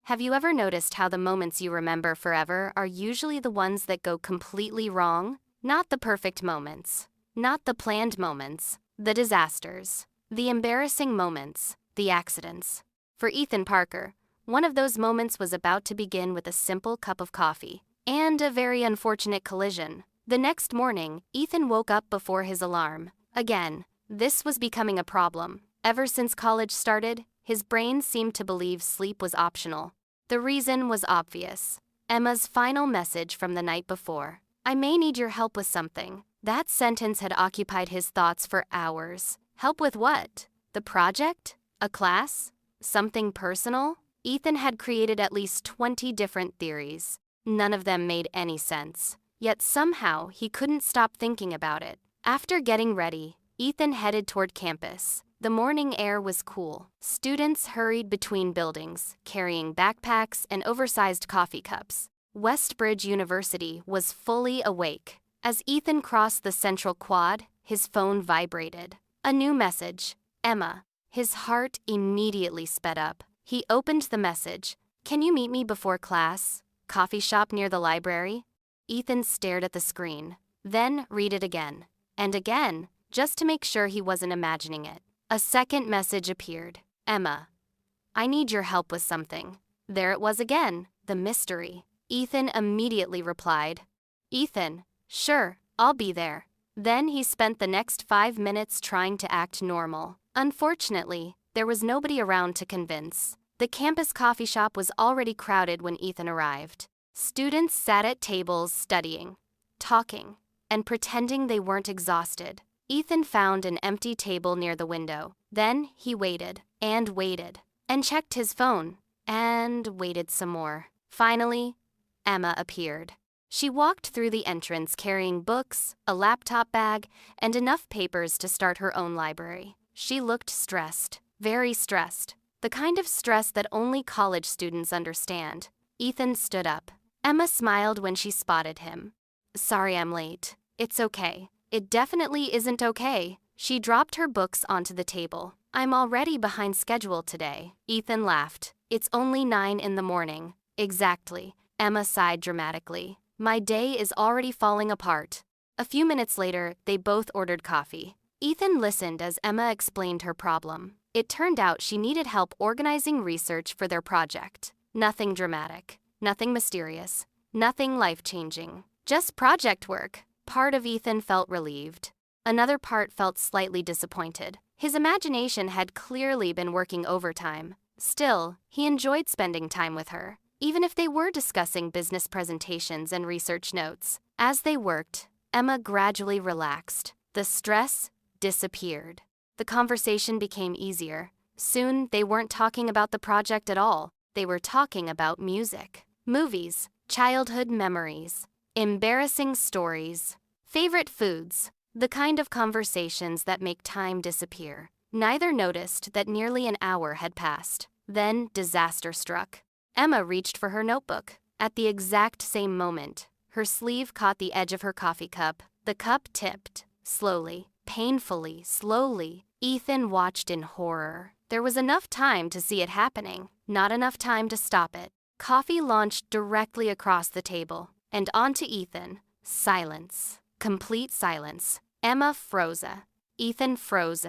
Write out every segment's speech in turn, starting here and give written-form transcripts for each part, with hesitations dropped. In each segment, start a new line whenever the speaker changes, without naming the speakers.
Have you ever noticed how the moments you remember forever are usually the ones that go completely wrong? Not the perfect moments, not the planned moments, the disasters, the embarrassing moments, the accidents. For Ethan Parker, one of those moments was about to begin with a simple cup of coffee and a very unfortunate collision. The next morning, Ethan woke up before his alarm. Again, this was becoming a problem. Ever since college started, his brain seemed to believe sleep was optional. The reason was obvious. Emma's final message from the night before. "I may need your help with something." That sentence had occupied his thoughts for hours. Help with what? The project? A class? Something personal? Ethan had created at least 20 different theories. None of them made any sense. Yet somehow he couldn't stop thinking about it. After getting ready, Ethan headed toward campus. The morning air was cool. Students hurried between buildings, carrying backpacks and oversized coffee cups. Westbridge University was fully awake. As Ethan crossed the central quad, his phone vibrated. A new message. Emma. His heart immediately sped up. He opened the message. "Can you meet me before class? Coffee shop near the library?" Ethan stared at the screen, then read it again. And again, just to make sure he wasn't imagining it. A second message appeared. "Emma, I need your help with something." There it was again, the mystery. Ethan immediately replied, "Ethan, sure, I'll be there." Then he spent the next 5 minutes trying to act normal. Unfortunately, there was nobody around to convince. The campus coffee shop was already crowded when Ethan arrived. Students sat at tables studying, talking, and pretending they weren't exhausted. Ethan found an empty table near the window. Then he waited, and checked his phone, and waited some more. Finally, Emma appeared. She walked through the entrance carrying books, a laptop bag, and enough papers to start her own library. She looked stressed, very stressed, the kind of stress that only college students understand. Ethan stood up. Emma smiled when she spotted him. "Sorry I'm late." "It's okay." "It definitely isn't okay." She dropped her books onto the table. "I'm already behind schedule today." Ethan laughed. "It's only 9 in the morning." "Exactly." Emma sighed dramatically. "My day is already falling apart." A few minutes later, they both ordered coffee. Ethan listened as Emma explained her problem. It turned out she needed help organizing research for their project. Nothing dramatic, nothing mysterious, nothing life-changing. Just project work. Part of Ethan felt relieved. Another part felt slightly disappointed. His imagination had clearly been working overtime. Still, he enjoyed spending time with her, even if they were discussing business presentations and research notes. As they worked, Emma gradually relaxed. The stress disappeared. The conversation became easier. Soon, they weren't talking about the project at all. They were talking about music, movies, childhood memories, embarrassing stories, favorite foods, the kind of conversations that make time disappear. Neither noticed that nearly an hour had passed. Then disaster struck. Emma reached for her notebook. At the exact same moment, her sleeve caught the edge of her coffee cup. The cup tipped, slowly, painfully, slowly. Ethan watched in horror. There was enough time to see it happening, not enough time to stop it. Coffee launched directly across the table, and onto Ethan. Silence. Complete silence. Emma froze. Ethan froze.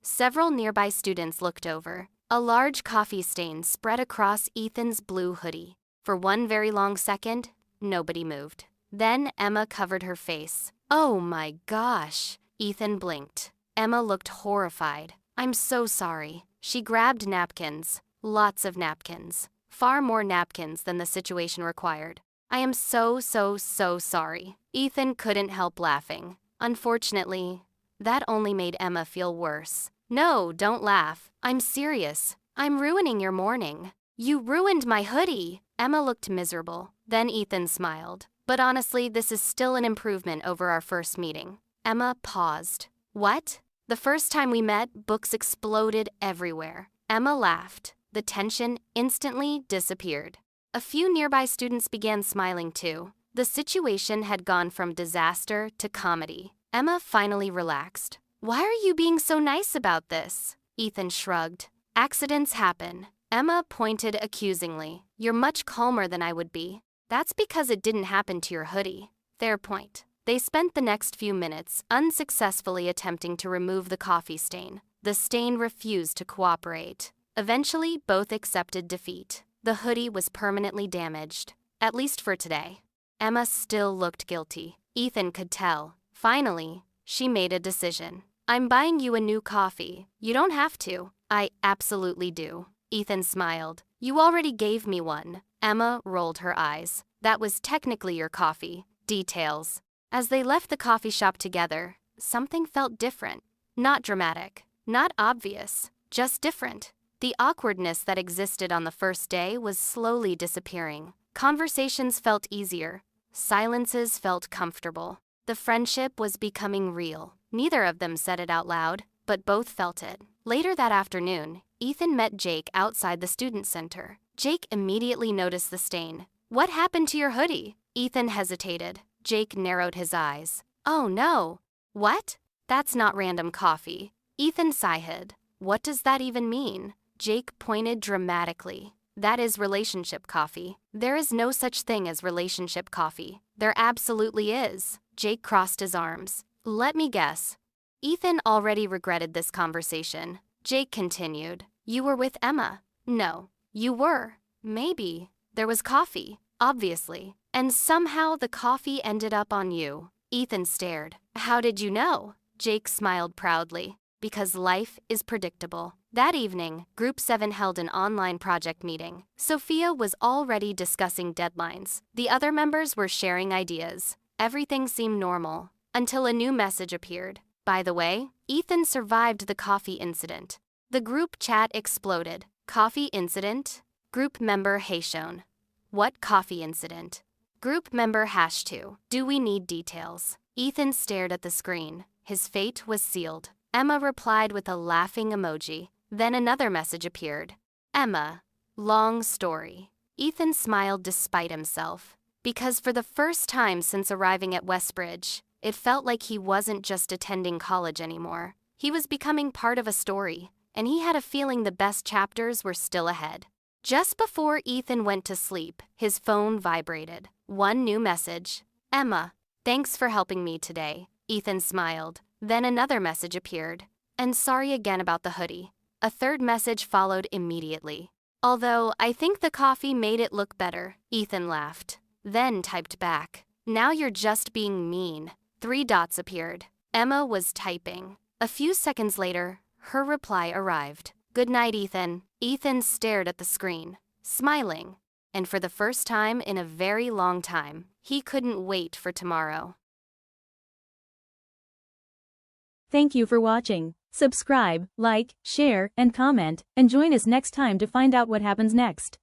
Several nearby students looked over. A large coffee stain spread across Ethan's blue hoodie. For one very long second, nobody moved. Then Emma covered her face. "Oh my gosh!" Ethan blinked. Emma looked horrified. "I'm so sorry." She grabbed napkins. Lots of napkins. Far more napkins than the situation required. "I am so sorry." Ethan couldn't help laughing. Unfortunately, that only made Emma feel worse. "No, don't laugh. I'm serious. I'm ruining your morning." "You ruined my hoodie." Emma looked miserable. Then Ethan smiled. "But honestly, this is still an improvement over our first meeting." Emma paused. "What?" "The first time we met, books exploded everywhere." Emma laughed. The tension instantly disappeared. A few nearby students began smiling too. The situation had gone from disaster to comedy. Emma finally relaxed. "Why are you being so nice about this?" Ethan shrugged. "Accidents happen. Emma pointed accusingly. You're much calmer than I would be. That's because it didn't happen to your hoodie. Fair point. They spent the next few minutes unsuccessfully attempting to remove the coffee stain. The stain refused to cooperate. Eventually, both accepted defeat. The hoodie was permanently damaged, at least for today. Emma still looked guilty. Ethan could tell. Finally, she made a decision. I'm buying you a new coffee. You don't have to. I absolutely do. Ethan smiled. You already gave me one. Emma rolled her eyes. That was technically your coffee. Details. As they left the coffee shop together, something felt different. Not dramatic, not obvious, just different. The awkwardness that existed on the first day was slowly disappearing. Conversations felt easier. Silences felt comfortable. The friendship was becoming real. Neither of them said it out loud, but both felt it. Later that afternoon, Ethan met Jake outside the student center. Jake immediately noticed the stain. What happened to your hoodie? Ethan hesitated. Jake narrowed his eyes. Oh no. What? That's not random coffee. Ethan sighed. What does that even mean? Jake pointed dramatically. That is relationship coffee. There is no such thing as relationship coffee. There absolutely is. Jake crossed his arms. Let me guess. Ethan already regretted this conversation. Jake continued. You were with Emma. No. You were. Maybe. There was coffee. Obviously. And somehow the coffee ended up on you. Ethan stared. How did you know? Jake smiled proudly. Because life is predictable. That evening, Group 7 held an online project meeting. Sophia was already discussing deadlines. The other members were sharing ideas. Everything seemed normal, until a new message appeared. By the way, Ethan survived the coffee incident. The group chat exploded. Coffee incident? Group member Haeshone. What coffee incident? Group member #2. Do we need details? Ethan stared at the screen. His fate was sealed. Emma replied with a laughing emoji. Then another message appeared. Emma. Long story. Ethan smiled despite himself. Because for the first time since arriving at Westbridge, it felt like he wasn't just attending college anymore. He was becoming part of a story, and he had a feeling the best chapters were still ahead. Just before Ethan went to sleep, his phone vibrated. One new message. Emma. Thanks for helping me today. Ethan smiled. Then another message appeared. And sorry again about the hoodie. A third message followed immediately. Although I think the coffee made it look better. Ethan laughed. Then typed back. Now you're just being mean. 3 dots appeared. Emma was typing. A few seconds later, her reply arrived. Good night, Ethan. Ethan stared at the screen, smiling. And for the first time in a very long time, he couldn't wait for tomorrow.
Thank you for watching. Subscribe, like, share, and comment, and join us next time to find out what happens next.